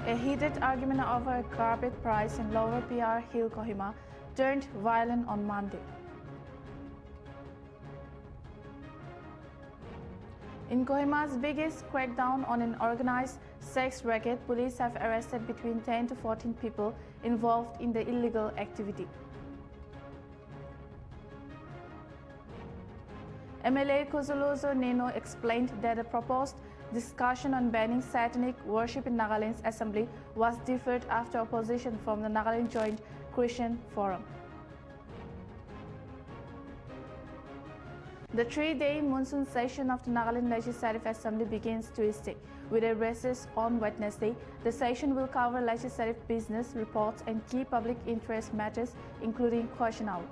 A heated argument over a carpet price in Lower PR Hill, Kohima, turned violent on Monday. In Kohima's biggest crackdown on an organized sex racket, police have arrested between 10 to 14 people involved in the illegal activity. MLA Kozolozo Neno explained that the proposed discussion on banning Satanic worship in Nagaland's assembly was deferred after opposition from the Nagaland Joint Christian Forum. The three-day monsoon session of the Nagaland Legislative Assembly begins Tuesday. With a recess on Wednesday, the session will cover legislative business, reports, and key public interest matters, including question hour.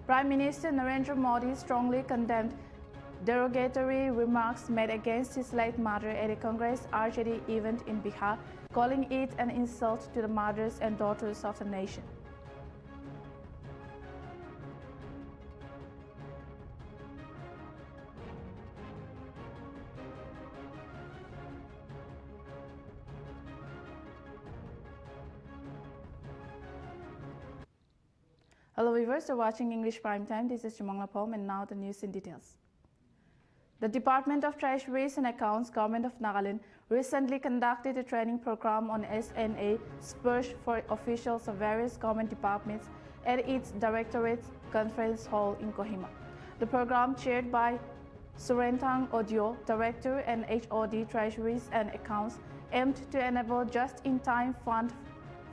Prime Minister Narendra Modi strongly condemned derogatory remarks made against his late mother at a Congress RJD event in Bihar, calling it an insult to the mothers and daughters of the nation. Hello viewers, you're watching English Primetime. This is Pom, and now the news in details. The Department of Treasuries and Accounts, Government of Nagaland, recently conducted a training program on SNA Spurs for officials of various government departments at its Directorate's Conference Hall in Kohima. The program, chaired by Surentang Odio, Director and HOD Treasuries and Accounts, aimed to enable just-in-time fund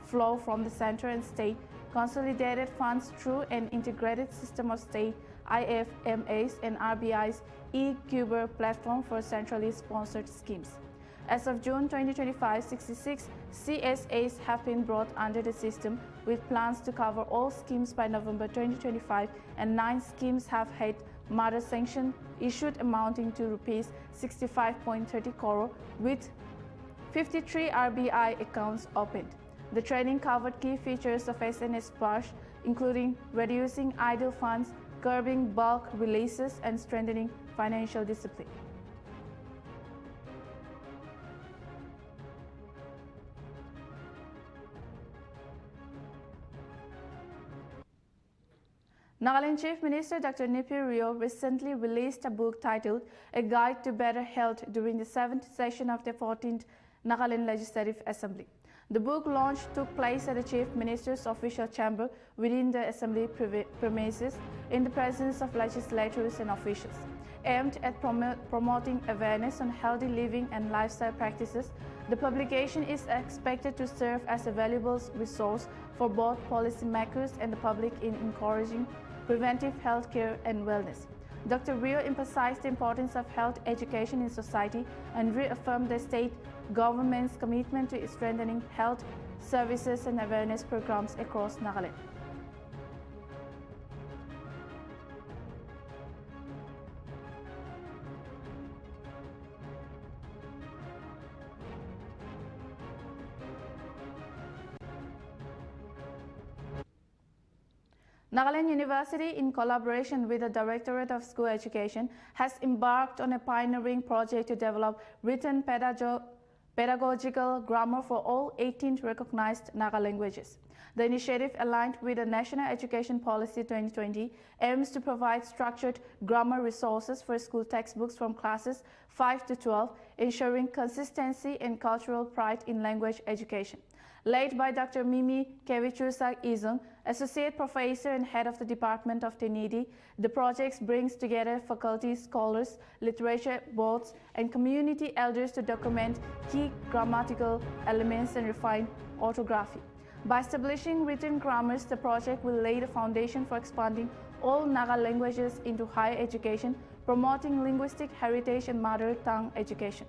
flow from the center and state consolidated funds through an integrated system of state IFMAs and RBI's e-Cuber platform for centrally sponsored schemes. As of June 2025, 66 CSAs have been brought under the system, with plans to cover all schemes by November 2025, and 9 schemes have had mother sanction issued amounting to Rs 65.30 crore, with 53 RBI accounts opened. The training covered key features of SNS Splash, including reducing idle funds, curbing bulk releases, and strengthening financial discipline. Nagaland Chief Minister Dr. Nltv recently released a book titled A Guide to Better Health during the 7th session of the 14th Nagaland Legislative Assembly. The book launch took place at the Chief Minister's official chamber within the Assembly premises in the presence of legislators and officials. Aimed at promoting awareness on healthy living and lifestyle practices, the publication is expected to serve as a valuable resource for both policymakers and the public in encouraging preventive health care and wellness. Dr. Rio emphasized the importance of health education in society and reaffirmed the state government's commitment to strengthening health services and awareness programs across Nagaland. Nagaland University, in collaboration with the Directorate of School Education, has embarked on a pioneering project to develop written pedagogical grammar for all 18 recognized Naga languages. The initiative, aligned with the National Education Policy 2020, aims to provide structured grammar resources for school textbooks from classes 5 to 12, ensuring consistency and cultural pride in language education. Led by Dr. Mimi Kevichusak Izung, Associate Professor and Head of the Department of TNED, the project brings together faculty, scholars, literature boards, and community elders to document key grammatical elements and refine orthography. By establishing written grammars, the project will lay the foundation for expanding all Naga languages into higher education, promoting linguistic heritage and mother tongue education.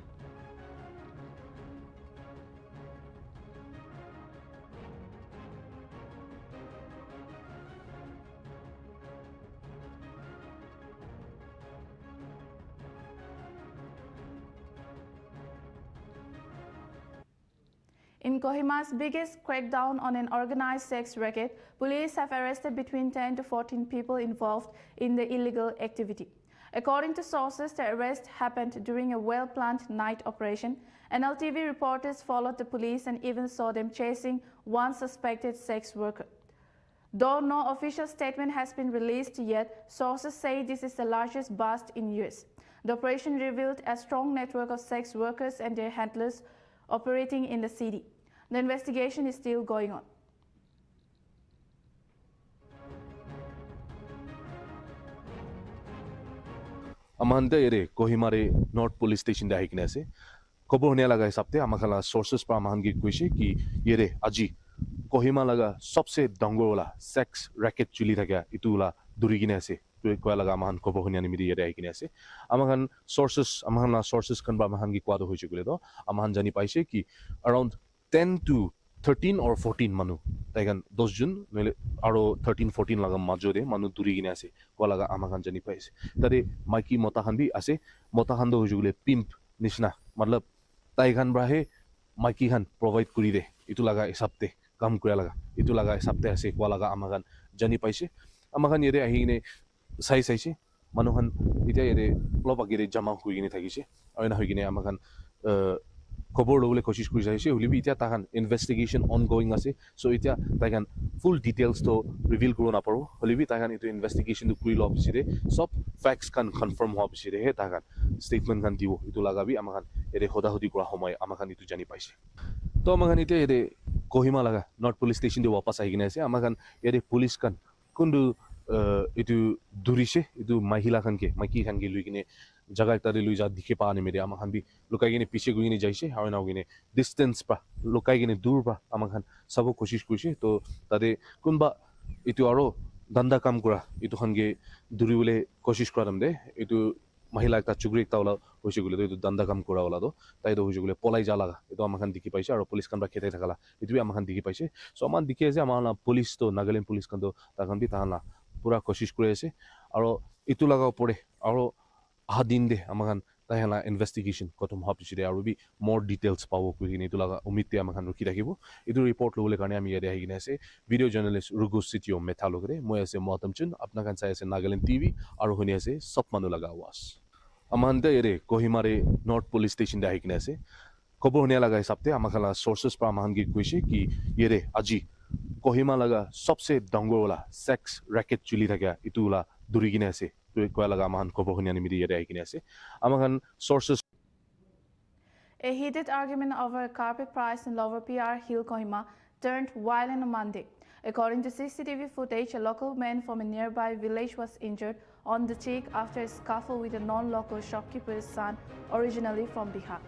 In Kohima's biggest crackdown on an organized sex racket, police have arrested between 10 to 14 people involved in the illegal activity. According to sources, the arrest happened during a well-planned night operation. Nltv reporters followed the police and even saw them chasing one suspected sex worker. Though no official statement has been released yet, sources say this is the largest bust in years. The operation revealed a strong network of sex workers and their handlers operating in the city. The investigation is still going on. Amanda ere Kohima North Police Station da hikne ase kobo hone laga hisab te amakhala sources pra amahan gi koise ki yere aji Kohima laga sabse dangor wala sex racket chuli thakya itula duri gine ase to koya laga amahan kobo hone ani miri yere hikne ase amahan sources kan ba amahan gi kwado hoiche gule to amahan jani paise ki around 10 to 13 or 14 manu taigan 10 jun nele aro 13 14 laga majore manu duri gine ase ko laga amahan jani paise tade maiki mota khan bi ase mota khan do hojule pimp nishna matlab taigan brahe maiki khan provide kuri de itu laga hisabte kam kura laga itu laga hisabte ase ko laga amahan jani paise amahan yere ahine sai se manu khan ita yere loba gire jama huigine thagise aina huigine amahan খবৰ লবলৈ কোশিশ কৰি যাইছে হলিবি ইতিয়া তাহান investigation ongoing আছে so ইতিয়া তাহান ফুল details তো ৰিভিল কৰিব নাপাৰো হলিবি তাহান ইটো ইনভেষ্টিগেশ্যন তো কৰি লব বিচিৰে সব ফ্যাক্টস কান কনফাৰ্ম হোৱা বিচিৰে হে তাহান ষ্টেটমেন্ট কান দিব ইটো লাগাবি আমাখান এৰে হদাহদি কৰা সময় আমাখান ইটো জানি পাইছে তো আমাখান ইতিয়া এৰে কোহিমা লাগা নৰ্থ পুলিচ ষ্টেচন দি ৱাপাস আহি কিনে আছে আমাখান এৰে পুলিচ কান কোনটো ইটো দুৰিছে ইটো মহিলা খানকে মাইকি খানকে লৈ কিনে जगह एक तारे लुई जा दिखे पाने मेरे आमा खान भी लुकाई गने पीछे गुइने जाइसे हाउ नाउ गने डिस्टेंस पा लुकाई गने दूर पा आमा खान सब कोशिश करिसे तो तारे कुनबा इतु आरो धंधा काम करा इतु खानगे दूरी बोले कोशिश करम दे इतु महिला एक चुगरी एक तावला होइसे गुले तो इतु धंधा काम करा वाला तो ताइ दो होइसे गुले पलाई जा लगा इतु आमा खान दिखि पाइसे आरो पुलिस कान बा खेते थाकाला इतु आमा खान दिखि पाइसे सो आमा दिखे जे आमा पुलिस तो नागालैंड पुलिस कान तो ताखान भी ताहाना पूरा कोशिश करे आसे आरो इतु लगा पड़े आरो दिन दे amakan tahela investigation kotum hapchire aru bi more details pawo kuini to laga umite amakan rukhi rakhibo idu report lole karne ami yare higine ase video journalist rugus sitio methalogre moi ase motamchun apna kan sai ase Nagaland TV aru honi ase sop manu laga awas amande ere Kohima North Police Station da higine ase kobo hone laga hisabte amakhala sources pra amahan gi koise ki yere aji Kohima laga sabse dangor wala sex racket chuli thakya itula duri gine ase koya laga amahan kobo hone ani miri yere higine ase amahan sources A heated argument over a carpet price in Lower PR Hill, Kohima turned violent on Monday. According to CCTV footage, a local man from a nearby village was injured on the cheek after a scuffle with a non-local shopkeeper's son, originally from Bihar.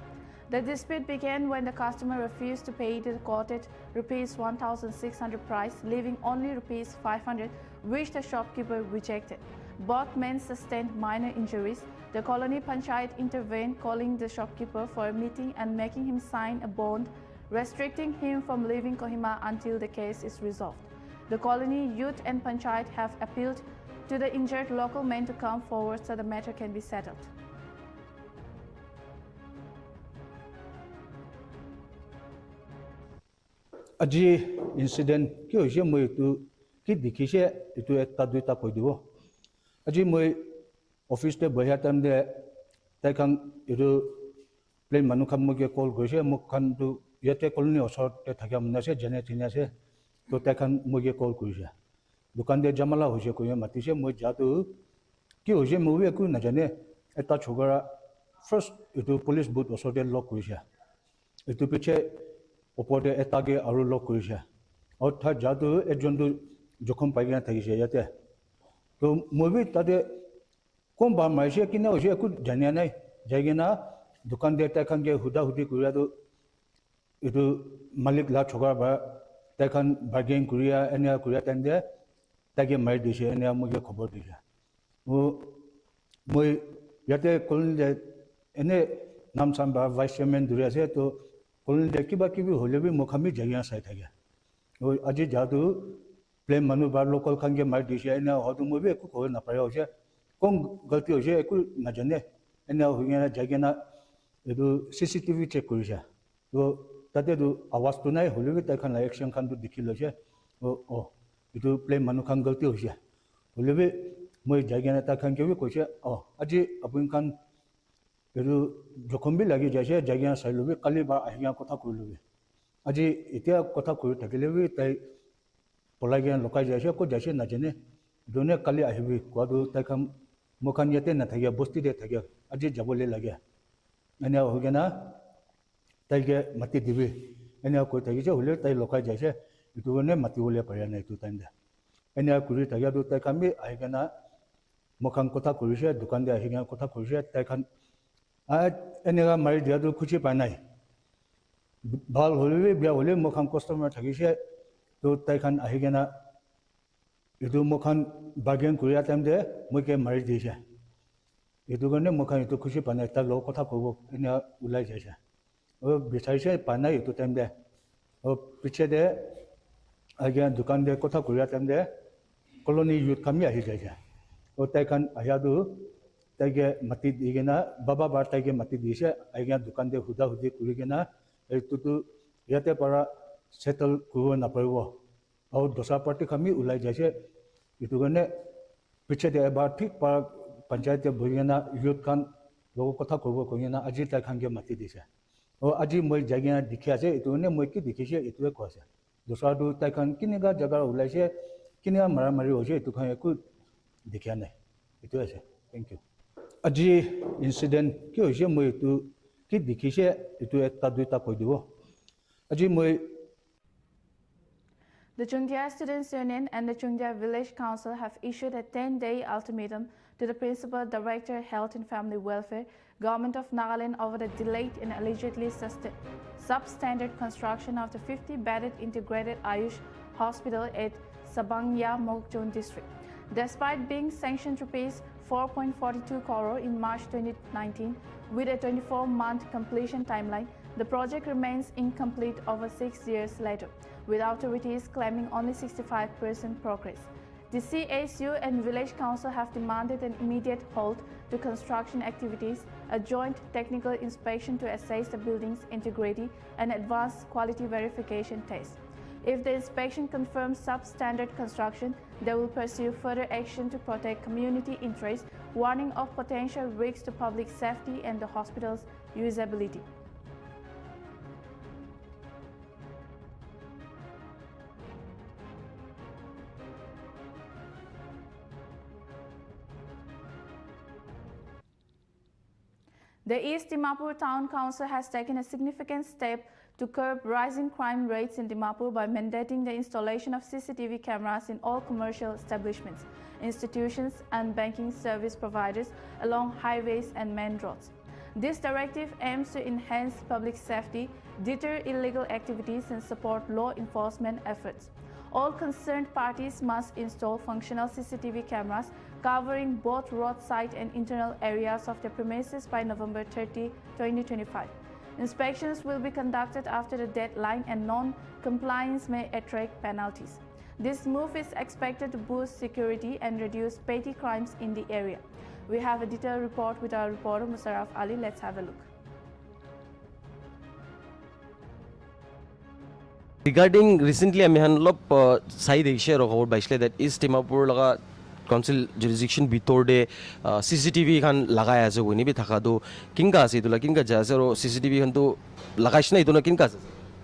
The dispute began when the customer refused to pay the quoted rupees 1,600 price, leaving only rupees 500, which the shopkeeper rejected. Both men sustained minor injuries. The colony panchayat intervened, calling the shopkeeper for a meeting and making him sign a bond, restricting him from leaving Kohima until the case is resolved. The colony youth and panchayat have appealed to the injured local men to come forward so the matter can be settled. Aji incident ki hoise moi tu ki dikhise itu ekta duita koi dibo aji moi office te bahia time de tai kan iru plane manu kham mo ke call goise mo kan tu yate colony osor te thakya mna se jane thina se to tai kan mo ke call goise dukan de jamala hoise ko ye mati se moi ja tu ki hoise mo we ku na jane eta chogara first itu police booth osor de lock goise itu piche opode etage aru lock goise অর্থাৎ যাদু একজন তো যখন পাইগা থাকিছে ইয়াতে তো movie তাতে কোন বা মাইছে কিনা হইছে একু জানিয়া নাই যাইগেনা দোকান দে তাখানকে হুদা হুদি করিয়া তো এটু মালিক লা ছগা বা তাখান বার্গেন করিয়া এনিয়া করিয়া তেন্দে তাকে মাই দিছে এনিয়া মুগে খবর দিছে ও মই ইয়াতে কলন যে এনে নাম সাম্বা ভাইস চেয়ারম্যান দূরে আছে তো কলন যে কিবা কিবি হলে বি মুখামি জায়গা চাই থাকে আজি যাদু প্লেন মানুহ বা লোকাল খানকে মাৰি দিছে এনে হয়তো মই একো ক'ব নাপাৰে হৈছে কোন গলতি হৈছে একো নাজানে এনে হৈ কিনে যাই কিনে এইটো CCTV চেক কৰিছে তো তাতেতো আৱাজটো নাই হ'লেও তাইখন একশ্যন খানটো দেখি লৈছে এইটো প্লেন মানুহ খান গলতি হৈছে হ'লেও মই জায়গা ta khan ke bi koise aji apun kan edu jokhom bi lagi jaise জায়গা sai lobi kali ba ahiya kotha koi lobi aji etia kotha koi thakile bi tai polai gen lokai jaise ko jaise na jene done kali ahibi kwadu tai kam mokhan yate na thagya bosti de thagya aji jabole lagya ania hogena tai ge mati dibi ania ko thagi je hole tai lokai jaise itu ne mati hole parya na itu time da ania kuri thagya du tai kam bi ahigena mokhan kotha korise dukan de ahigena kotha korise tai khan ania mari dia du khuchi pa nai bal hole bia hole mokhan customer thagise to tai khan ahigena itu mokhan bargain kuriya time de moike mari dise itu gane mokhan itu khushi pa nai ta lo kotha kobo ania ulai jaise o bichaise pa nai itu time de o piche de again dukan de kotha kuriya time de colony youth kami ahi jaise o tai khan ayadu tai ge mati digena baba bar tai ge mati dise again dukan de huda hudi kurigena itu tu yate para settle kubo na paribo aur dosa party kami ulai jaise itu gane piche de ba thik pa panchayat bhugena youth khan logo kotha kobo kongena aji tai khan ge mati dise o aji moi jagena dikhya ase itu ne moi ki dikhise itu ko ase dosa du tai khan kiniga jaga ulai se kiniga maramari hoise itu khan eku dikhya nai itu ase thank you aji incident ki hoise moi itu ki dikhise itu ekta duita koi dibo aji moi The Chungja Students Union and the Chungja Village Council have issued a 10-day ultimatum to the Principal Director, Health and Family Welfare, Government of Nagaland over the delayed and allegedly substandard construction of the 50-bedded integrated Ayush hospital at Sabangya Mokchon district. Despite being sanctioned rupees 4.42 crore in March 2019 with a 24-month completion timeline, the project remains incomplete over 6 years later, with authorities claiming only 65% progress. The CSU and Village Council have demanded an immediate halt to construction activities, a joint technical inspection to assess the building's integrity, and advanced quality verification test. If the inspection confirms substandard construction, they will pursue further action to protect community interests, warning of potential risks to public safety and the hospital's usability. The East Dimapur Town Council has taken a significant step to curb rising crime rates in Dimapur by mandating the installation of CCTV cameras in all commercial establishments, institutions and banking service providers along highways and main roads. This directive aims to enhance public safety, deter illegal activities and support law enforcement efforts. All concerned parties must install functional CCTV cameras covering both roadside and internal areas of their premises by November 30, 2025. Inspections will be conducted after the deadline and non-compliance may attract penalties. This move is expected to boost security and reduce petty crimes in the area. We have a detailed report with our reporter Musarraf Ali. Let's have a look. Regarding recently, I mean, side issue or that East Dimapur laga council jurisdiction bitorde CCTV kan lagaya ase woni bi thaka do kinga ase idula kinga jase ro CCTV kan to lagash na iduna kinga ase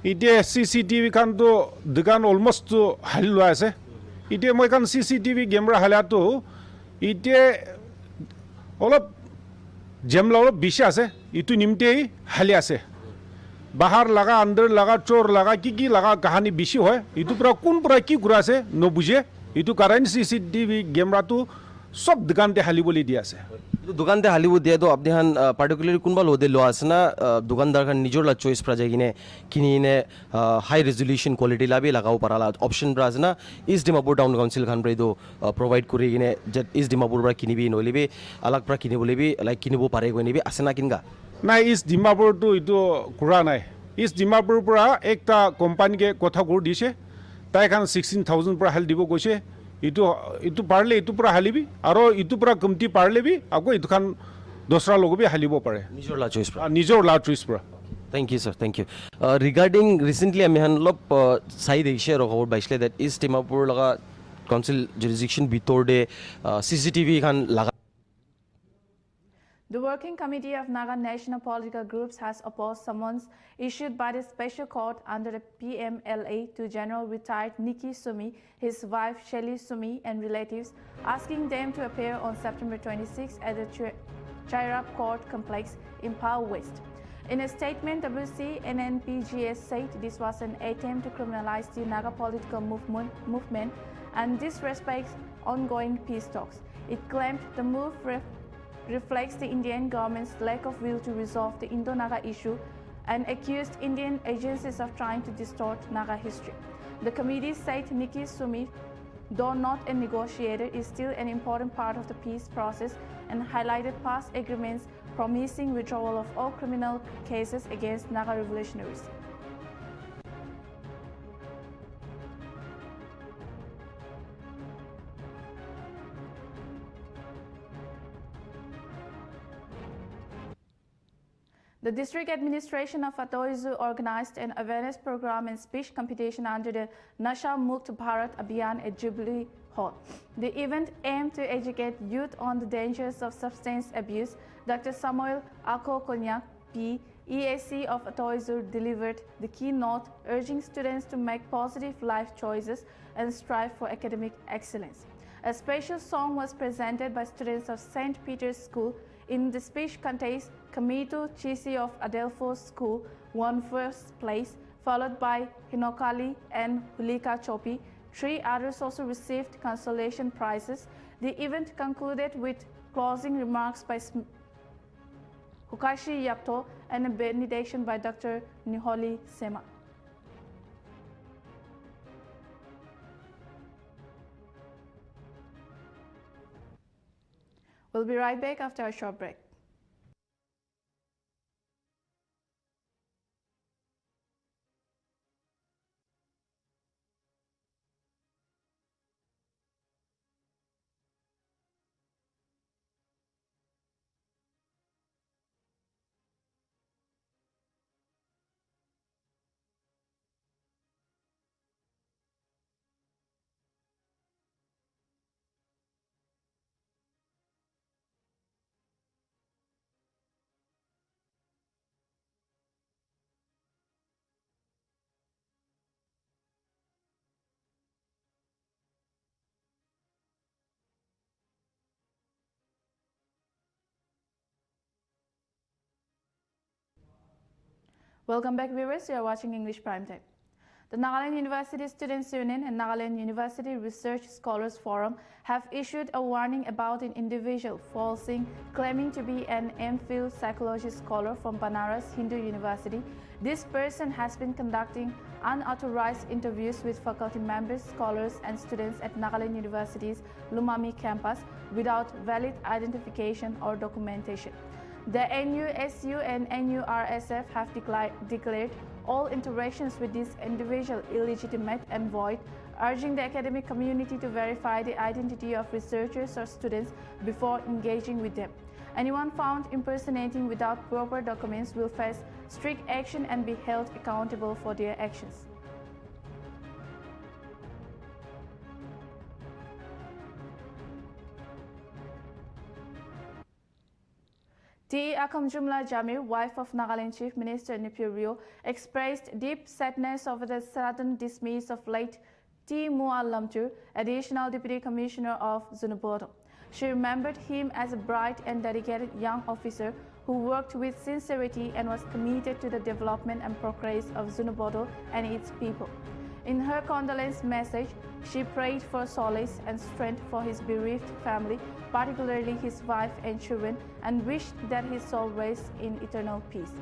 ide CCTV kan to dukan almost to halwa ase ide moi kan CCTV camera hala to ide olop jemla olop bishi ase itu nimte hali ase bahar laga under laga chor laga ki laga kahani bishi hoy itu pura kun pura ki gura ase no buje itu karan CCTV camera to sob dukan te hali boli dia ase दुकान ते Hollywood दिया तो अपने हन particularly कुंबा लो दे लो आसना दुकानदार का निजोर ला choice प्राजे किने किनी ने हाई रेजोल्यूशन क्वालिटी ला भी लगाओ पराला ऑप्शन प्राजना इस डिमापुर टाउन काउंसिल खान प्रे दो प्रोवाइड करे किने जब इस डिमापुर प्रा किनी भी नोली भी अलग प्रा किनी बोले भी लाइक किनी वो पारे कोई नहीं भी आसना किनगा ना इस डिमापुर तो इतो कुरा नहीं इस डिमापुर प्रा एक ता कंपनी के कोथा गुड़ दिशे ताई खान 16,000 प्रा हल दिवो कोशे इतु पारले इतु पूरा हालिबी आरो इतु पूरा कमती पारले भी आपको इतु खान दूसरा लोगों भी हालिबो पड़े निजोर ला चॉइस पर Thank you, sir. Thank you. Regarding recently, I mean, side Asia रोग और बाइशले that East Dimapur लगा council jurisdiction bitor de CCTV khan laga. The Working Committee of Naga National Political Groups has opposed summons issued by the Special Court under the PMLA to General Retired Nikki Sumi, his wife Shelly Sumi, and relatives, asking them to appear on September 26 at the Chairap Court Complex in Pau West. In a statement, WC NNPGS said this was an attempt to criminalize the Naga political movement and disrespects ongoing peace talks. It claimed the move reflects the Indian government's lack of will to resolve the Indo-Naga issue and accused Indian agencies of trying to distort Naga history. The committee said Nikki Sumi, though not a negotiator, is still an important part of the peace process and highlighted past agreements promising withdrawal of all criminal cases against Naga revolutionaries. The district administration of Atoizu organized an awareness program and speech competition under the Nasha Mukt Bharat Abhiyan at Jubilee Hall. The event aimed to educate youth on the dangers of substance abuse. Dr. Samuel Ako Konyak, P. EAC of Atoizu, delivered the keynote, urging students to make positive life choices and strive for academic excellence. A special song was presented by students of St. Peter's School. In the speech contest, Kamitu Chisi of Adelpho School won first place, followed by Hinokali and Hulika Chopi. 3 others also received consolation prizes. The event concluded with closing remarks by Hukashi Yapto and a benediction by Dr. Niholi Sema. We'll be right back after a short break. Welcome back, viewers. You are watching English Primetime. The Nagaland University Students Union and Nagaland University Research Scholars Forum have issued a warning about an individual falsing claiming to be an MPhil psychology scholar from Banaras Hindu University. This person has been conducting unauthorized interviews with faculty members, scholars, and students at Nagaland University's Lumami campus without valid identification or documentation. The NUSU and NURSF have declared all interactions with this individual illegitimate and void, urging the academic community to verify the identity of researchers or students before engaging with them. Anyone found impersonating without proper documents will face strict action and be held accountable for their actions. T. Akamjumla Jamir, wife of Nagaland Chief Minister Nipurio, expressed deep sadness over the sudden dismiss of late T. Mua Lamtur, Additional Deputy Commissioner of Zunubodo. She remembered him as a bright and dedicated young officer who worked with sincerity and was committed to the development and progress of Zunubodo and its people. In her condolence message, she prayed for solace and strength for his bereaved family, particularly his wife and children, and wished that his soul rests in eternal peace.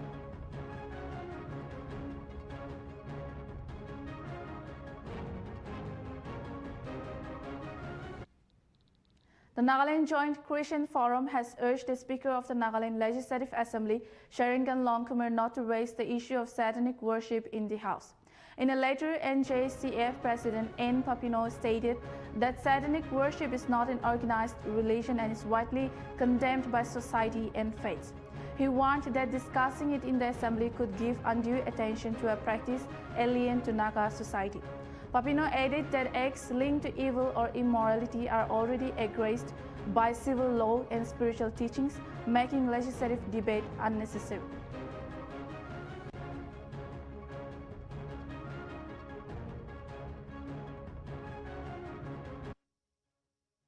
The Nagaland Joint Christian Forum has urged the Speaker of the Nagaland Legislative Assembly, Sharingan Longkumar, not to raise the issue of Satanic worship in the House. In a letter, NJCF President N. Papino stated that Satanic worship is not an organized religion and is widely condemned by society and faiths. He warned that discussing it in the Assembly could give undue attention to a practice alien to Naga society. Papino added that acts linked to evil or immorality are already addressed by civil law and spiritual teachings, making legislative debate unnecessary.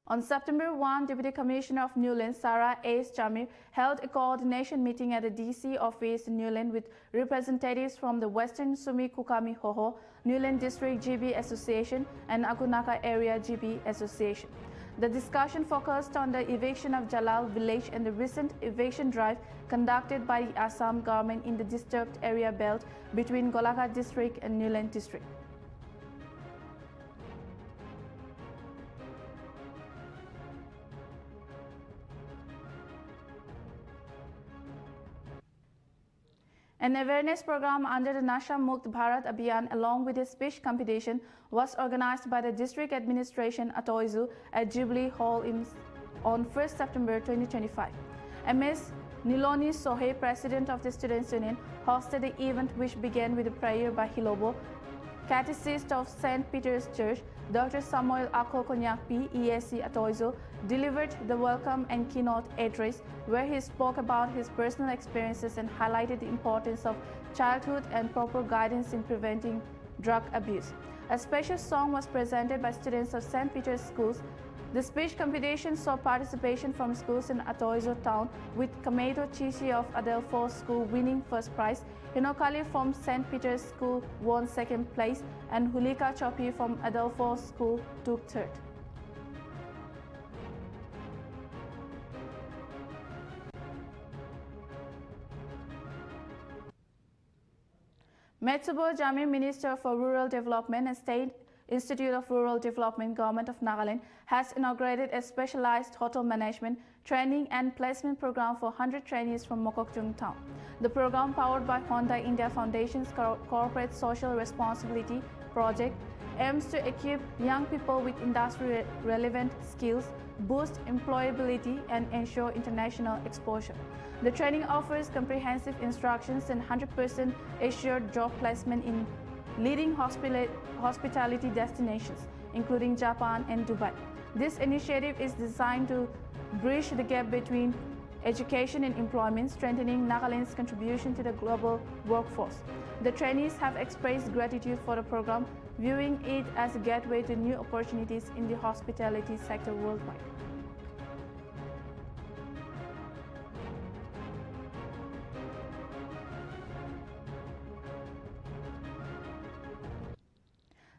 On September 1, Deputy Commissioner of Newland, Sarah S. Jamir, held a coordination meeting at the DC office in Newland with representatives from the Western Sumi Kukami Hoho, Newland District GB Association, and Agunaka Area GB Association. The discussion focused on the eviction of Jalal village and the recent eviction drive conducted by the Assam government in the disturbed area belt between Golaghat District and Newland District. An awareness program under the Nasha Mukt Bharat Abhiyan along with a speech competition was organized by the district administration at Oizu at Jubilee Hall on 1st September 2025. Ms. Niloni Sohe, president of the Students' Union, hosted the event, which began with a prayer by Hilobo, catechist of St. Peter's Church. Dr. Samuel Akho Konyakpi, ESC at Oizu, delivered the welcome and keynote address, where he spoke about his personal experiences and highlighted the importance of childhood and proper guidance in preventing drug abuse. A special song was presented by students of St. Peter's schools. The speech competition saw participation from schools in Atoizo town, with Kameto Chichi of Adelpho School winning first prize, Hinokali from St. Peter's School won second place, and Hulika Chopi from Adelpho School took third. Metsubo Jamir, Minister for Rural Development and State Institute of Rural Development, Government of Nagaland, has inaugurated a specialized hotel management, training and placement program for 100 trainees from Mokokchung town. The program, powered by Honda India Foundation's Corporate Social Responsibility project, aims to equip young people with industry-relevant skills, boost employability, and ensure international exposure. The training offers comprehensive instructions and 100% assured job placement in leading hospitality destinations, including Japan and Dubai. This initiative is designed to bridge the gap between education and employment, strengthening Nagaland's contribution to the global workforce. The trainees have expressed gratitude for the program, viewing it as a gateway to new opportunities in the hospitality sector worldwide.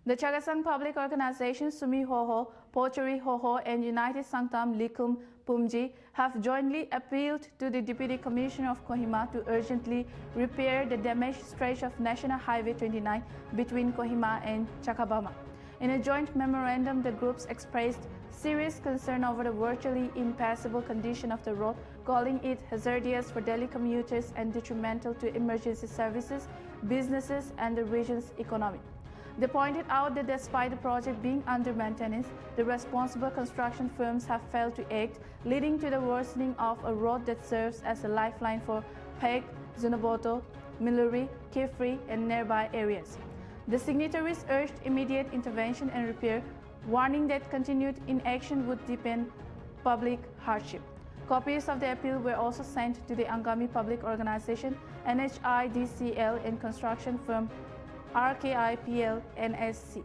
The Chagasang Public Organization Sumi Hoho, Pochari Hoho, and United Sangtam Likum Pumji have jointly appealed to the Deputy Commissioner of Kohima to urgently repair the damaged stretch of National Highway 29 between Kohima and Chakabama. In a joint memorandum, the groups expressed serious concern over the virtually impassable condition of the road, calling it hazardous for daily commuters and detrimental to emergency services, businesses, and the region's economy. They pointed out that despite the project being under maintenance, the responsible construction firms have failed to act, leading to the worsening of a road that serves as a lifeline for Peg, Zunaboto, Miluri, Kifri, and nearby areas. The signatories urged immediate intervention and repair, warning that continued inaction would deepen public hardship. Copies of the appeal were also sent to the Angami Public Organization, NHIDCL, and construction firm RKIPL NSC.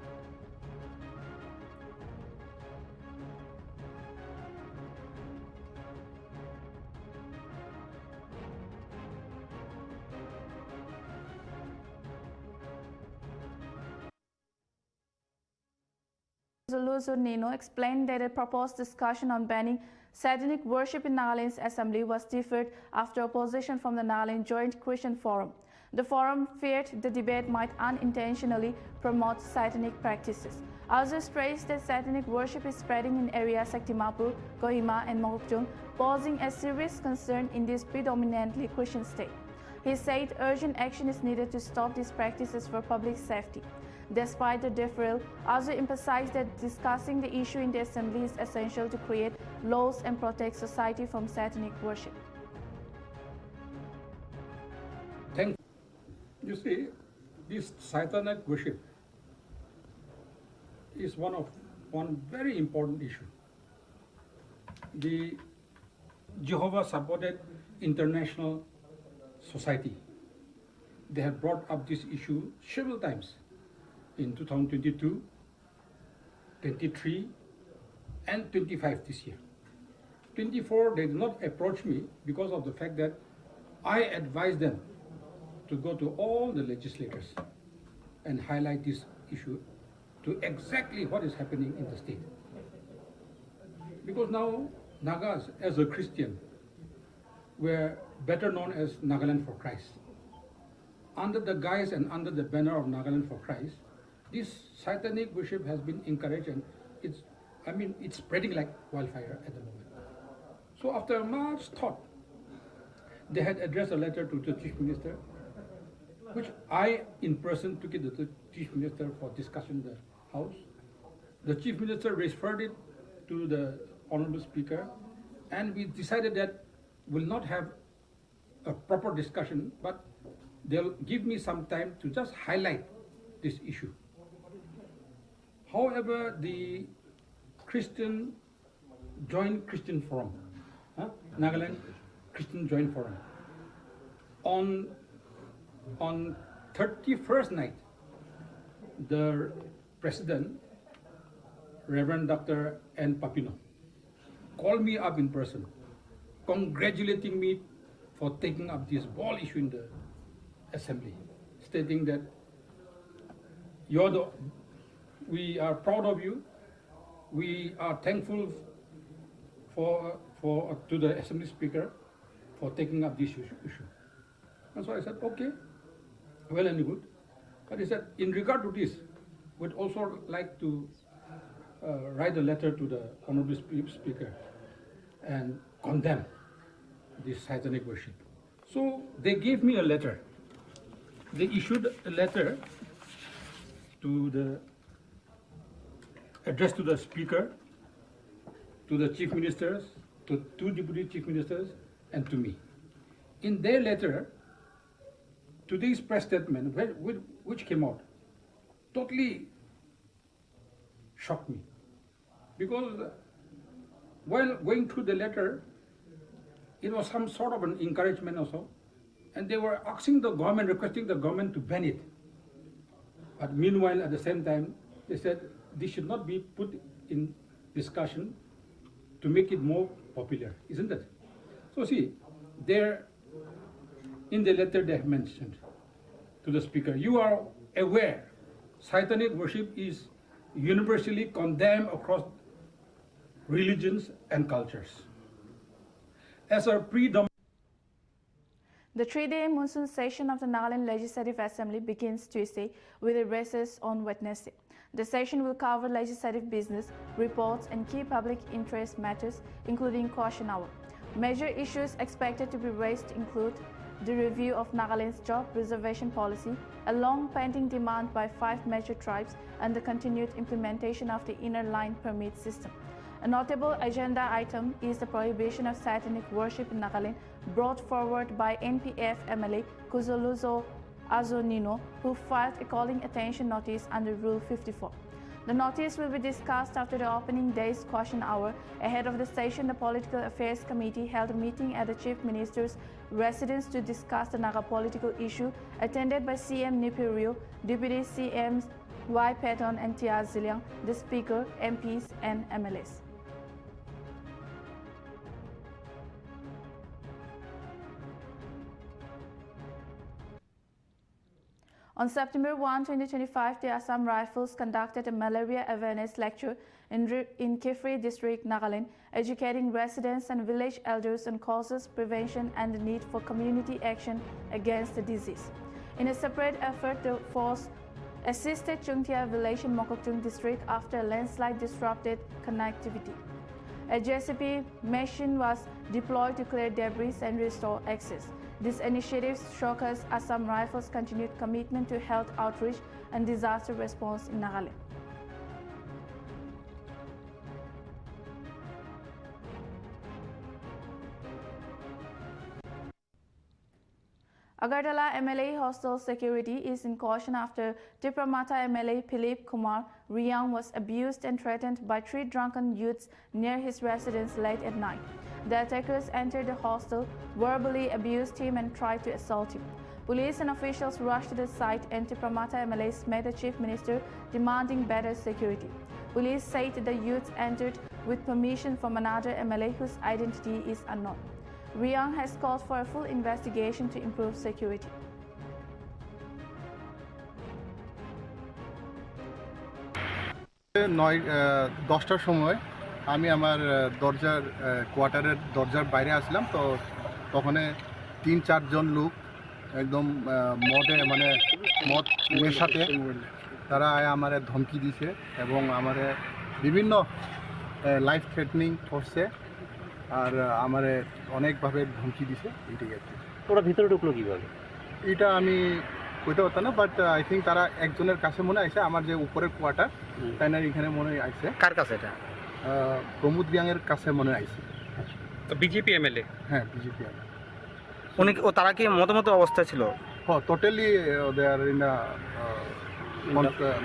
Zuluzu Nino explained that a proposed discussion on banning Satanic worship in Nagaland's assembly was deferred after opposition from the Nagaland Joint Christian Forum. The forum feared the debate might unintentionally promote Satanic practices. Also stressed that Satanic worship is spreading in areas like Dimapur, Kohima, and Mokokchung, posing a serious concern in this predominantly Christian state. He said urgent action is needed to stop these practices for public safety. Despite the deferral, Azu emphasized that discussing the issue in the assembly is essential to create laws and protect society from Satanic worship. You see, this Satanic worship is one very important issue. The Jehovah supported international society. They have brought up this issue several times in 2022, 23, and 25 this year. 24, they did not approach me because of the fact that I advised them to go to all the legislators and highlight this issue to exactly what is happening in the state. Because now Nagas, as a Christian, were better known as Nagaland for Christ. Under the guise and under the banner of Nagaland for Christ, this satanic worship has been encouraged, and it's spreading like wildfire at the moment. So after much thought, they had addressed a letter to the Chief Minister, which I in person took it to the Chief Minister for discussion in the House. The Chief Minister referred it to the Honorable Speaker, and we decided that we'll not have a proper discussion, but they'll give me some time to just highlight this issue. However, the Christian Joint Christian Forum, Nagaland Christian Joint Forum, on 31st night, the President, Reverend Dr. N. Papino, called me up in person, congratulating me for taking up this ball issue in the Assembly, stating that we are proud of you. We are thankful to the Assembly Speaker for taking up this issue. And so I said, okay, well and good. But he said, in regard to this, we'd also like to write a letter to the Honorable Speaker and condemn this satanic worship. So they gave me a letter. They issued a letter addressed to the Speaker, to the Chief Ministers, to 2 Deputy Chief Ministers, and to me. In their letter, today's press statement, which came out, totally shocked me. Because while going through the letter, it was some sort of an encouragement also, and they were asking the government, requesting the government to ban it. But meanwhile, at the same time, they said this should not be put in discussion to make it more popular, isn't it? So see, in the letter they have mentioned to the Speaker, you are aware satanic worship is universally condemned across religions and cultures. As a predominant The 3-day monsoon session of the Nagaland Legislative Assembly begins Tuesday with a recess on Wednesday. The session will cover legislative business, reports, and key public interest matters, including question hour. Major issues expected to be raised include the review of Nagaland's job reservation policy, a long-pending demand by 5 major tribes, and the continued implementation of the inner line permit system. A notable agenda item is the prohibition of satanic worship in Nagaland, brought forward by NPF MLA Kuzoluzo Azonino, who filed a calling attention notice under Rule 54. The notice will be discussed after the opening day's question hour. Ahead of the session, the Political Affairs Committee held a meeting at the Chief Minister's residence to discuss the Naga political issue, attended by CM Nipirio, Deputy CMs Y. Peton and Tia Ziliang, the Speaker, MPs, and MLAs. On September 1, 2025, the Assam Rifles conducted a malaria awareness lecture in Kifri District, Nagaland, educating residents and village elders on causes, prevention, and the need for community action against the disease. In a separate effort, the force assisted Chungtia village in Mokokchung District after a landslide disrupted connectivity. A JCB machine was deployed to clear debris and restore access. This initiative showcases Assam Rifles' continued commitment to health outreach and disaster response in Nagaland. Agartala MLA hostel security is in caution after Tipramata MLA Philip Kumar Riang was abused and threatened by 3 drunken youths near his residence late at night. The attackers entered the hostel, verbally abused him and tried to assault him. Police and officials rushed to the site and Tipramata MLAs met the Chief Minister demanding better security. Police said the youths entered with permission from another MLA whose identity is unknown. Riang has called for a full investigation to improve security. দশটার সময় আমি আমার দরজার কোয়ার্টারের দরজার বাইরে আসলাম, তো তখন 3-4 জন লোক একদম মদে মানে মদ নেশাতে তারা আমার ধমকি দিছে এবং আমার বিভিন্ন লাইফ থ্রেটনিং করছে আর আমার অনেকভাবে ধমকি দিছে। এটাই আর কি। ওরা ভিতরে ঢুকলো কীভাবে এটা আমি কইতে পারতাম না, বাট আই থিঙ্ক তারা একজনের কাছে মনে আইছে, আমার যে উপরের কোয়ার্টার তাই না এখানে মনে আইছে। কার কাছে এটা? প্রমোদ রিয়াংয়ের কাছে মনে আইছে। BJP MLA? হ্যাঁ, বিজেপি এমএলএ। উনি ও তারা কি মতো অবস্থায় ছিল? হ্যাঁ, টোটালি দে আর ইন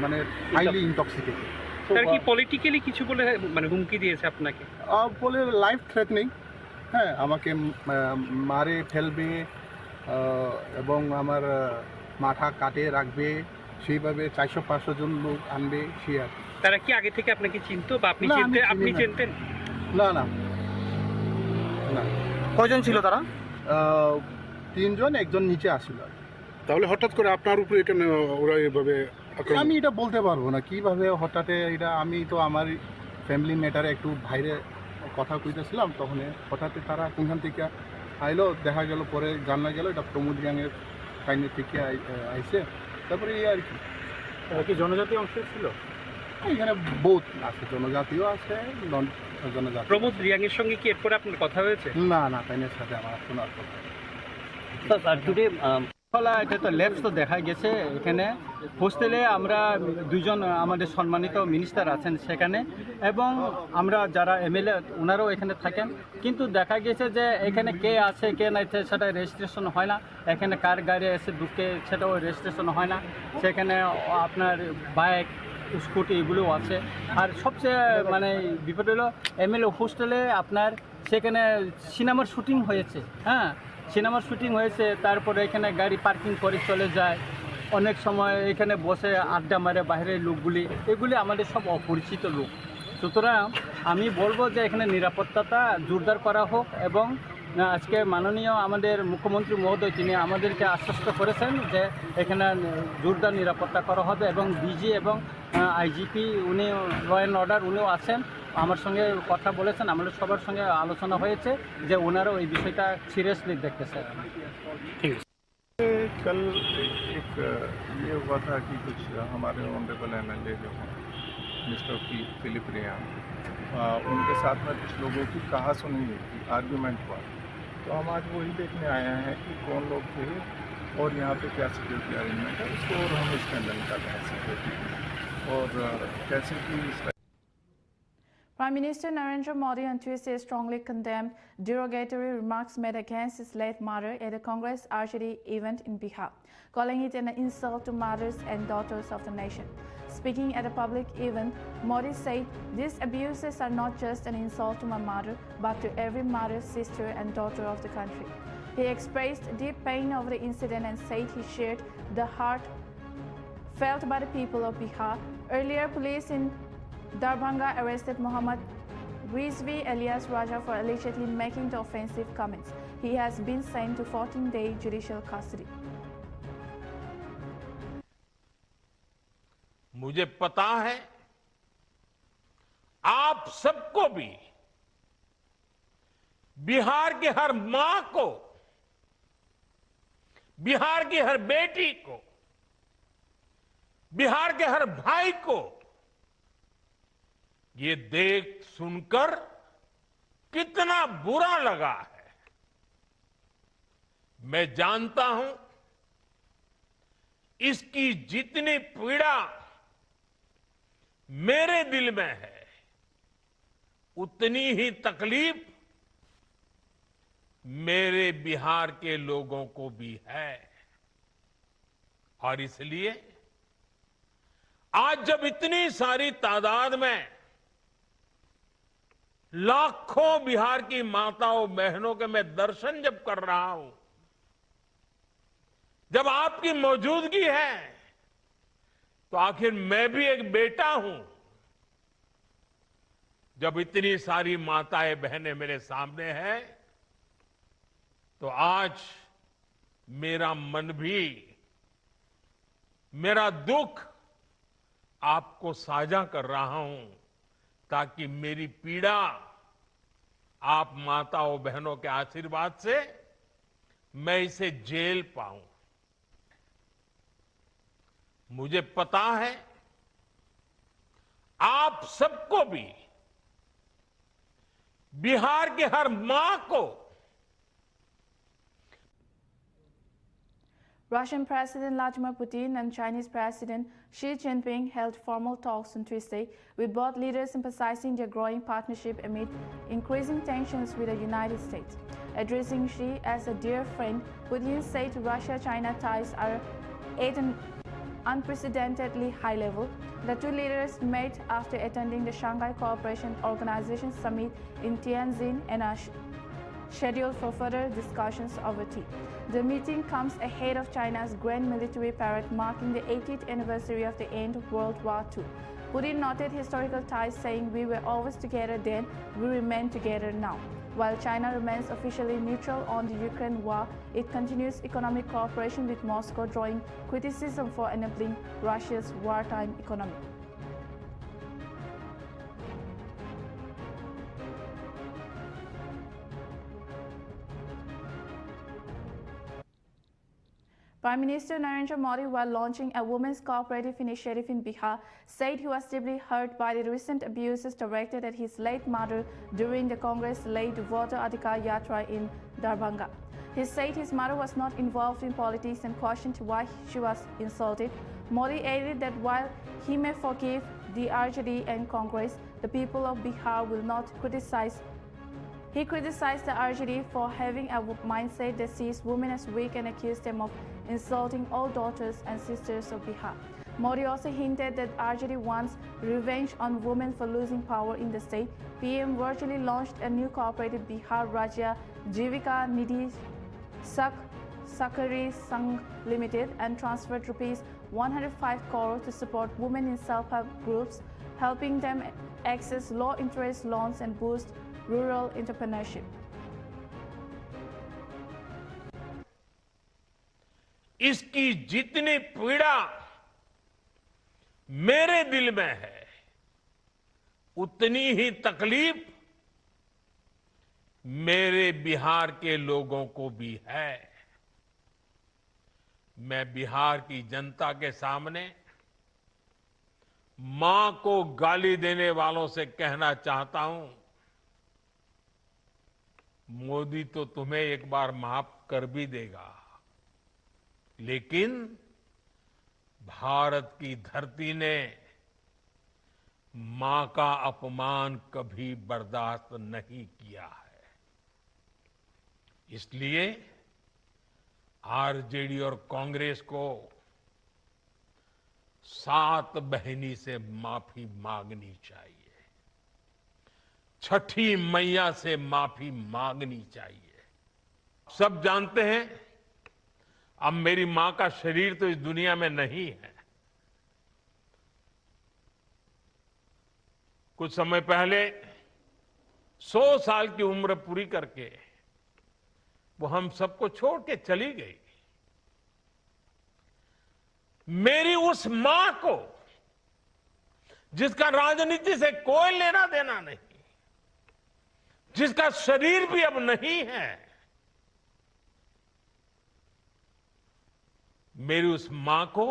মানে হাইলি ইনটক্সিকেটেড। তারা কি পলিটিক্যালি কিছু বলে মানে হুমকি দিয়েছে আপনাকে? বলে লাইফ থ্রেটনিং, হ্যাঁ আমাকে মারে ফেলবে এবং আমার মাথা কাটে রাখবে, সেইভাবে 400-500 জন লোক আনবে সে আর। তারা কি আগে থেকে আপনাকে চিনতো বা আপনি চিনতেন? না না না। কয়জন ছিল তারা? 3 জন, একজন নিচে আসছিল। তাহলে হঠাৎ করে আপনার উপরে কেন ওরা এভাবে? আমি এটা বলতে পারবো না কিভাবে হঠাৎ এটা। আমি তো আমার ফ্যামিলি ম্যাটারে একটু বাইরে কথা কইতেছিলাম, তখন হঠাৎ তারা কোনখান থেকে আইলো, দেখা গেল পরে জানা গেল এটা প্রমোদ রিয়াংয়ের কাইনের থেকে আইছে। তারপরে এই আর কি। কি জনজাতি অংশ ছিল এখানে? বহুত আছে, জনজাতিও আছে, নন জনজাতি। প্রমোদ রিয়াংয়ের সঙ্গে কি এরপরে আপনার কথা হয়েছে? না না, কাইনের সাথে আমার কোনো আর কথা এটা তো ল্যাবস তো দেখা গেছে। এখানে হোস্টেলে আমরা 2 জন আমাদের সম্মানিত মিনিস্টার আছেন সেখানে, এবং আমরা যারা এমএলএ ওনারাও এখানে থাকেন, কিন্তু দেখা গেছে যে এখানে কে আছে কে নাই সেটা রেজিস্ট্রেশন হয় না। এখানে কার গাড়ি এসে ঢুকে সেটাও রেজিস্ট্রেশন হয় না। সেখানে আপনার বাইক স্কুটি এগুলোও আছে। আর সবচেয়ে মানে বিপদ হলো এমএলএ হোস্টেলে আপনার সেখানে সিনেমার শুটিং হয়েছে। হ্যাঁ, সিনেমার শুটিং হয়েছে, তারপরে এখানে গাড়ি পার্কিং করে চলে যায়। অনেক সময় এখানে বসে আড্ডা মারে বাইরের লোকগুলি, এগুলি আমাদের সব অপরিচিত লোক। সুতরাং আমি বলবো যে এখানে নিরাপত্তাটা জোরদার করা হোক, এবং আজকে মাননীয় আমাদের মুখ্যমন্ত্রী মহোদয় তিনি আমাদেরকে আশ্বস্ত করেছেন যে এখানে জোরদার নিরাপত্তা করা হবে, এবং ডিজি এবং আইজিপি উনি ল অ্যান্ড অর্ডার উনিও আছেন, আমার সঙ্গে কথা বলেছেন। আমাদের সবার সঙ্গে আলোচনা হয়েছে যে ওনারাও এই বিষয়টা সিরিয়াসলি দেখতেছে। ঠিক আছে। कल एक ये हुआ था कि कुछ हमारे ऑनरेबल एमएलए जो हैं मिस्टर फिलिप रियांग, उनके साथ में कुछ लोगों की कहा सुनी हुई थी, आर्ग्यूमेंट हुआ। तो हम आज वही देखने आए हैं कि कौन लोग थे और यहाँ पे क्या सिक्योरिटी अरेंजमेंट है, उसको और हम इसके अंदर निकाल रहे हैं सिक्योरिटी और कैसे की। Prime Minister Narendra Modi on Tuesday strongly condemned derogatory remarks made against his late mother at a Congress RJD event in Bihar, calling it an insult to mothers and daughters of the nation. Speaking at a public event, Modi said, "These abuses are not just an insult to my mother, but to every mother, sister and daughter of the country." He expressed deep pain over the incident and said he shared the heart felt by the people of Bihar. Earlier, police in Darbhanga arrested Mohammad Rizvi alias Raja for allegedly making the offensive comments. He has been sent to 14-day judicial custody. मुझे पता है आप सबको भी बिहार की हर मां को, बिहार की हर बेटी को, बिहार के हर भाई को ये देख सुनकर कितना बुरा लगा है। मैं जानता हूं इसकी जितनी पीड़ा मेरे दिल में है, उतनी ही तकलीफ मेरे बिहार के लोगों को भी है। और इसलिए आज जब इतनी सारी तादाद में लाखों बिहार की माताओं बहनों के मैं दर्शन जब कर रहा हूं, जब आपकी मौजूदगी है, तो आखिर मैं भी एक बेटा हूं। जब इतनी सारी माताएं बहनें मेरे सामने हैं, तो आज मेरा मन भी, मेरा दुख आपको साझा कर रहा हूं, ताकि मेरी पीड़ा आप माताओं बहनों के आशीर्वाद से मैं इसे झेल पाऊं। मुझे पता है आप सबको भी, बिहार की हर मां को, Russian President Vladimir Putin and Chinese President Xi Jinping held formal talks on Tuesday, with both leaders emphasizing their growing partnership amid increasing tensions with the United States. Addressing Xi as a dear friend, Putin said Russia-China ties are at an unprecedentedly high level. The two leaders met after attending the Shanghai Cooperation Organization summit in Tianjin and are scheduled for further discussions over tea. The meeting comes ahead of China's Grand Military Parade marking the 80th anniversary of the end of World War II. Putin noted historical ties, saying, "We were always together then, we remain together now." While China remains officially neutral on the Ukraine war, it continues economic cooperation with Moscow, drawing criticism for enabling Russia's wartime economy. Prime Minister Narendra Modi, while launching a women's cooperative initiative in Bihar, said he was deeply hurt by the recent abuses directed at his late mother during the Congress-led Voter Adhikar Yatra in Darbhanga. He said his mother was not involved in politics and questioned why she was insulted. Modi added that while he may forgive the RJD and Congress, the people of Bihar will not criticize. He criticized the RJD for having a mindset that sees women as weak and accused them of insulting all daughters and sisters of Bihar. Modi also hinted that RJD wants revenge on women for losing power in the state. PM virtually launched a new cooperative, Bihar Rajya Jivika Nidhi Sakari Sangh Limited, and transferred rupees 105 crore to support women in self-help groups, helping them access low-interest loans and boost rural entrepreneurship. इसकी जितनी पीड़ा मेरे दिल में है, उतनी ही तकलीफ मेरे बिहार के लोगों को भी है। मैं बिहार की जनता के सामने मां को गाली देने वालों से कहना चाहता हूं, मोदी तो तुम्हें एक बार माफ कर भी देगा, लेकिन भारत की धरती ने मां का अपमान कभी बर्दाश्त नहीं किया है। इसलिए आरजेडी और कांग्रेस को सात बहिनी से माफी मांगनी चाहिए, छठी मैया से माफी मांगनी चाहिए। सब जानते हैं अब मेरी मां का शरीर तो इस दुनिया में नहीं है। कुछ समय पहले 100 साल की उम्र पूरी करके वो हम सबको छोड़ के चली गई। मेरी उस मां को, जिसका राजनीति से कोई लेना देना नहीं, जिसका शरीर भी अब नहीं है, मेरी उस मां को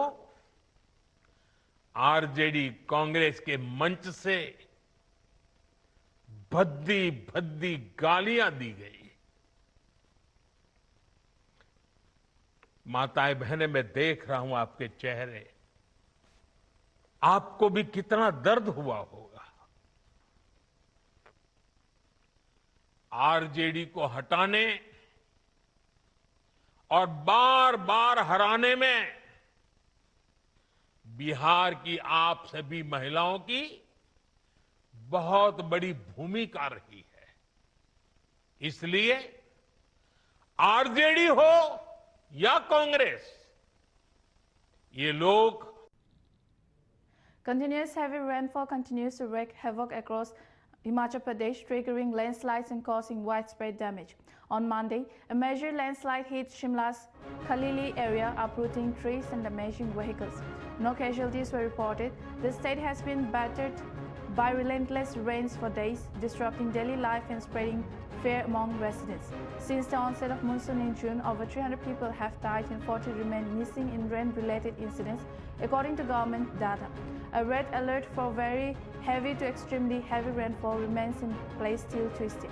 आरजेडी कांग्रेस के मंच से भद्दी भद्दी गालियां दी गई। माताएं बहनें, मैं देख रहा हूं आपके चेहरे, आपको भी कितना दर्द हुआ होगा। आरजेडी को हटाने और बार बार हराने में बिहार की आप सभी महिलाओं की बहुत बड़ी भूमिका रही है। इसलिए आरजेडी हो या कांग्रेस, ये लोग Continuous heavy rainfall continues to wreak havoc across Himachal Pradesh, triggering landslides and causing widespread damage. On Monday, a major landslide hit Shimla's Khalili area, uprooting trees and damaging vehicles. No casualties were reported. The state has been battered by relentless rains for days, disrupting daily life and spreading fear among residents. Since the onset of monsoon in June, over 300 people have died and 40 remain missing in rain-related incidents, according to government data. A red alert for very heavy to extremely heavy rainfall remains in place till Tuesday.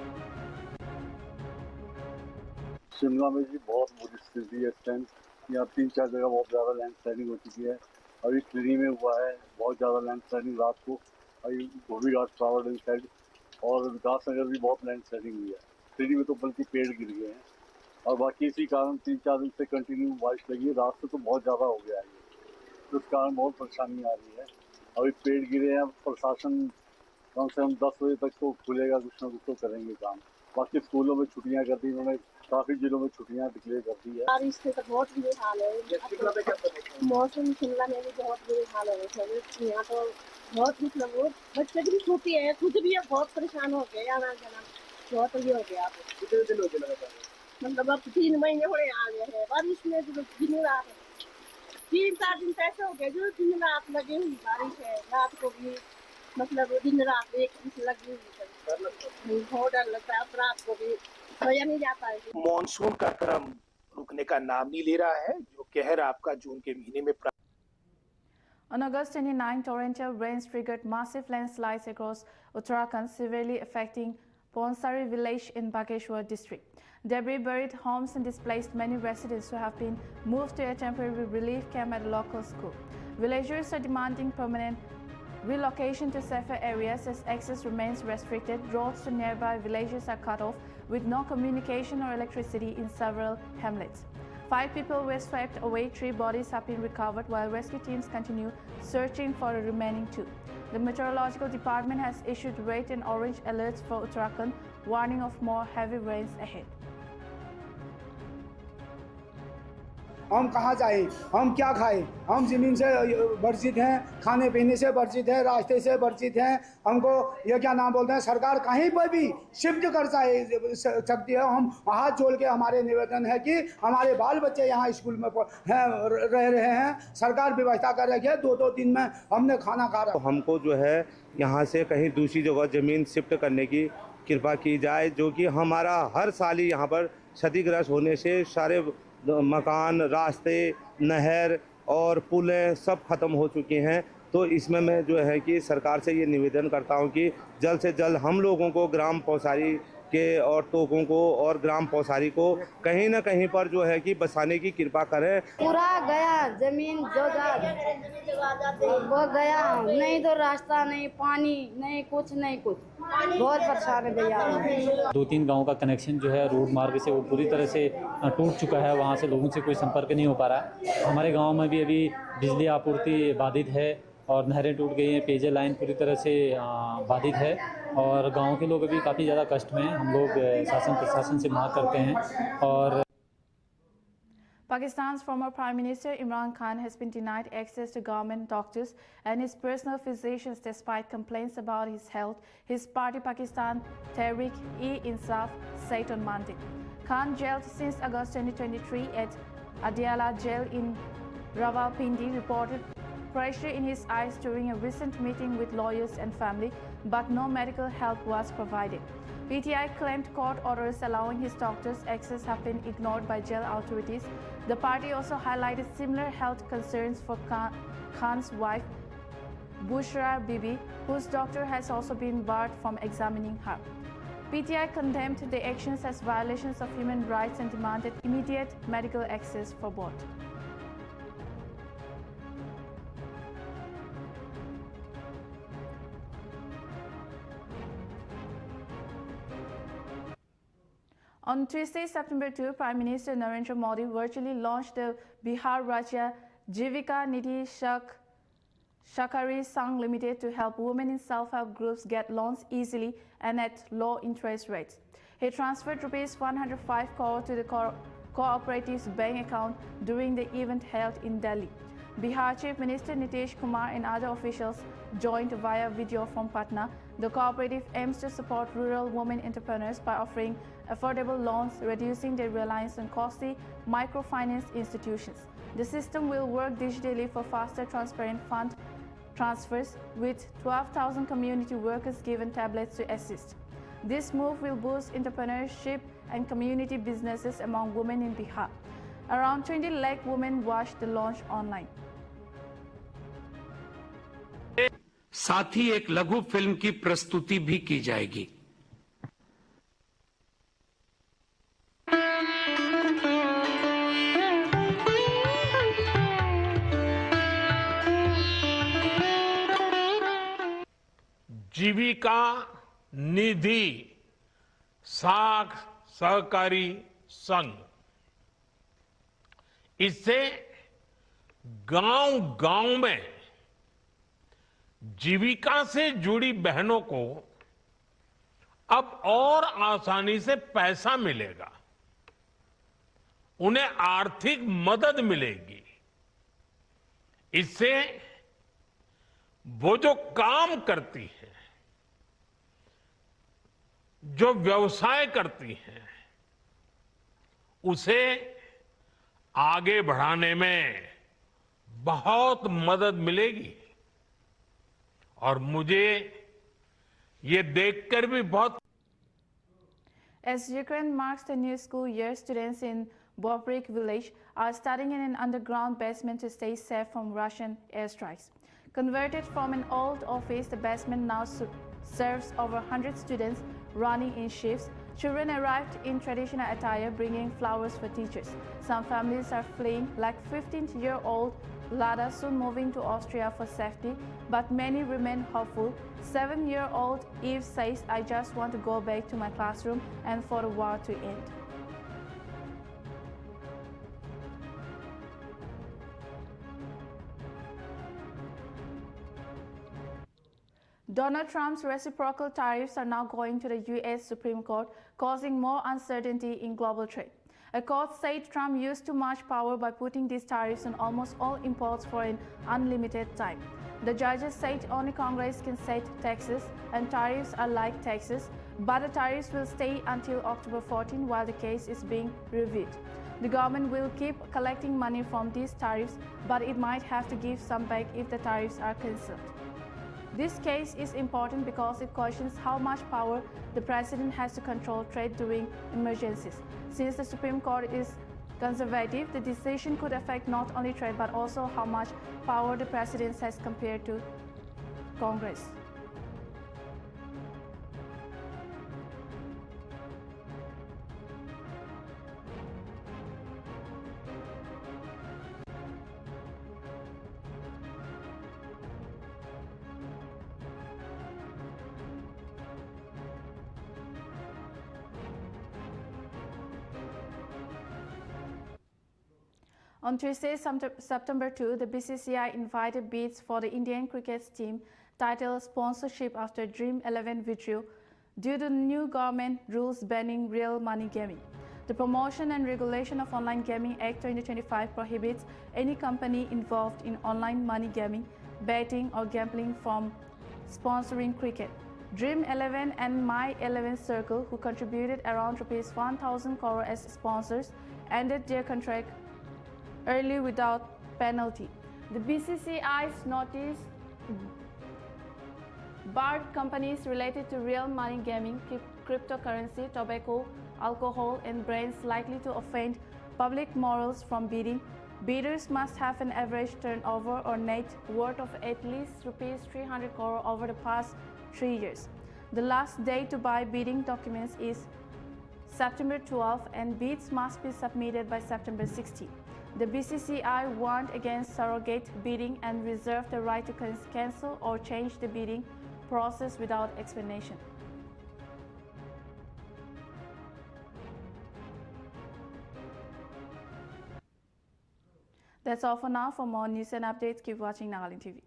Shimla में भी बहुत बुरी स्थिति है। इस time यहाँ 3-4 जगह बहुत ज़्यादा लैंडस्लाइडिंग हो चुकी है। अभी ट्रेनी में हुआ है बहुत ज़्यादा लैंडस्लाइडिंग रात को। अभी धोबी घाट फ्लावर साइड और विकासनगर भी बहुत लैंडस्लाइडिंग हुई है। ट्रेनी में तो बल्कि पेड़ गिर गए हैं और बाकी इसी कारण 3-4 दिन से कंटिन्यू बारिश लगी है। रात से तो बहुत ज़्यादा हो गया है, तो इस कारण बहुत परेशानी आ रही है। अभी पेड़ गिरे हैं, प्रशासन कम से कम 10 बजे तक तो खुलेगा, कुछ ना कुछ तो करेंगे काम। बाकी स्कूलों में छुट्टियां कर दी उन्होंने, काफी जिलों में छुट्टियां डिक्लेयर कर दी है। बारिश से तो बहुत बुरी हाल है। मौसम शिमला में भी बहुत बुरी हाल है। यहाँ तो बहुत मतलब बच्चे भी छुट्टी है, खुद भी बहुत परेशान हो गए। आना जाना बहुत ये हो गया। कितने दिन हो गए लगातार? मतलब अब 3 महीने होने आ गए हैं बारिश में, जो दिन रात 3-4 दिन ऐसे हो गए जो दिन रात लगी हुई बारिश है। रात को भी मतलब दिन रात एक दिन लगी हुई, बहुत डर लगता है। अब रात को भी सोया नहीं जाता है। मॉनसून का क्रम रुकने का नाम नहीं ले रहा है, जो कहर आपका जून के महीने में On August 29, torrential rains triggered massive landslides across Uttarakhand, severely affecting Ponsari village in Bageshwar district. Debris buried homes and displaced many residents who have been moved to a temporary relief camp at a local school. Villagers are demanding permanent relocation to safer areas as access remains restricted. Roads to nearby villages are cut off with no communication or electricity in several hamlets. 5 people were swept away, 3 bodies have been recovered while rescue teams continue searching for the remaining 2. The Meteorological Department has issued red and orange alerts for Uttarakhand, warning of more heavy rains ahead. हम कहाँ जाएं, हम क्या खाएं? हम ज़मीन से वर्जित हैं, खाने पीने से वर्जित हैं, रास्ते से वर्जित हैं। हमको ये क्या नाम बोलते हैं, सरकार कहीं पर भी शिफ्ट कर सकती है। हम हाथ जोड़ के हमारे निवेदन है कि हमारे बाल बच्चे यहाँ स्कूल में रह रहे हैं, सरकार व्यवस्था कर रही है। 2-2 दिन में हमने खाना खा रहा। तो हमको जो है यहाँ से कहीं दूसरी जगह ज़मीन शिफ्ट करने की कृपा की जाए, जो कि हमारा हर साल ही यहाँ पर क्षतिग्रस्त होने से सारे मकान, रास्ते, नहर और पुलें सब ख़त्म हो चुके हैं। तो इसमें मैं जो है कि सरकार से ये निवेदन करता हूँ कि जल्द से जल्द हम लोगों को ग्राम पौसारी के और तोकों को और ग्राम पौसारी को कहीं ना कहीं पर जो है कि बसाने की कृपा करें। पूरा गया ज़मीन वो गया, नहीं तो रास्ता नहीं, पानी नहीं, कुछ नहीं, कुछ बहुत परेशान है भैया। 2-3 गांव का कनेक्शन जो है रोड मार्ग से वो पूरी तरह से टूट चुका है। वहां से लोगों से कोई संपर्क नहीं हो पा रहा। हमारे गांव में भी अभी बिजली आपूर्ति बाधित है और नहरें टूट गई हैं, पेयजल लाइन पूरी तरह से बाधित है और गांव के लोग अभी काफ़ी ज़्यादा कष्ट में हैं। हम लोग शासन प्रशासन से मांग करते हैं। और Pakistan's former Prime Minister Imran Khan has been denied access to government doctors and his personal physicians despite complaints about his health, his party Pakistan Tehreek-e-Insaf said on Monday. Khan, jailed since August 2023 at Adiala jail in Rawalpindi, reported pressure in his eyes during a recent meeting with lawyers and family, but no medical help was provided. PTI claimed court orders allowing his doctors access have been ignored by jail authorities. The party also highlighted similar health concerns for Khan's wife, Bushra Bibi, whose doctor has also been barred from examining her. PTI condemned the actions as violations of human rights and demanded immediate medical access for both. On Tuesday, September 2, Prime Minister Narendra Modi virtually launched the Bihar Rajya Jivika Nidhi Shakari Sangh Limited to help women in self-help groups get loans easily and at low interest rates. He transferred Rs 105 crore to the cooperative's bank account during the event held in Delhi. Bihar Chief Minister Nitish Kumar and other officials joined via video from Patna. The cooperative aims to support rural women entrepreneurs by offering affordable loans, reducing their reliance on costly microfinance institutions. The system will work digitally for faster, transparent fund transfers, with 12,000 community workers given tablets to assist. This move will boost entrepreneurship and community businesses among women in Bihar. Around 20 lakh women watched the launch online. साथ ही एक लघु film की प्रस्तुति भी की जाएगी। जीविका निधि सहकारी संघ, इससे गांव-गांव में जीविका से जुड़ी बहनों को अब और आसानी से पैसा मिलेगा, उन्हें आर्थिक मदद मिलेगी। इससे वो जो काम करती है, जो व्यवसाय करती हैं, उसे आगे बढ़ाने में बहुत मदद मिलेगी। और मुझे ये देखकर भी बहुत As Ukraine marks the new school year, students in Bobrik village are studying in an underground basement to stay safe from Russian airstrikes. Converted from an old office, the basement now serves over 100 students running in shifts. Children arrived in traditional attire, bringing flowers for teachers. Some families are fleeing, like 15-year-old Lada, soon moving to Austria for safety, but many remain hopeful. 7-year-old Eve says, "I just want to go back to my classroom and for the war to end." Donald Trump's reciprocal tariffs are now going to the U.S. Supreme Court, causing more uncertainty in global trade. A court said Trump used too much power by putting these tariffs on almost all imports for an unlimited time. The judges said only Congress can set taxes, and tariffs are like taxes, but the tariffs will stay until October 14 while the case is being reviewed. The government will keep collecting money from these tariffs, but it might have to give some back if the tariffs are cancelled. This case is important because it questions how much power the president has to control trade during emergencies. Since the Supreme Court is conservative, the decision could affect not only trade but also how much power the president has compared to Congress. On Tuesday, September 2, the BCCI invited bids for the Indian cricket team title sponsorship after Dream 11 withdrew due to new government rules banning real money gaming. The Promotion and Regulation of Online Gaming Act 2025 prohibits any company involved in online money gaming, betting or gambling from sponsoring cricket. Dream 11 and My 11 Circle, who contributed around Rs 1,000 crore as sponsors, ended their contract early without penalty. The BCCI's notice barred companies related to real money gaming, cryptocurrency, tobacco, alcohol, and brands likely to offend public morals from bidding. Bidders must have an average turnover or net worth of at least Rs 300 crore over the past 3 years. The last day to buy bidding documents is September 12, and bids must be submitted by September 16. The BCCI warned against surrogate bidding and reserved the right to cancel or change the bidding process without explanation. That's all for now. For more news and updates, keep watching Nagaland TV.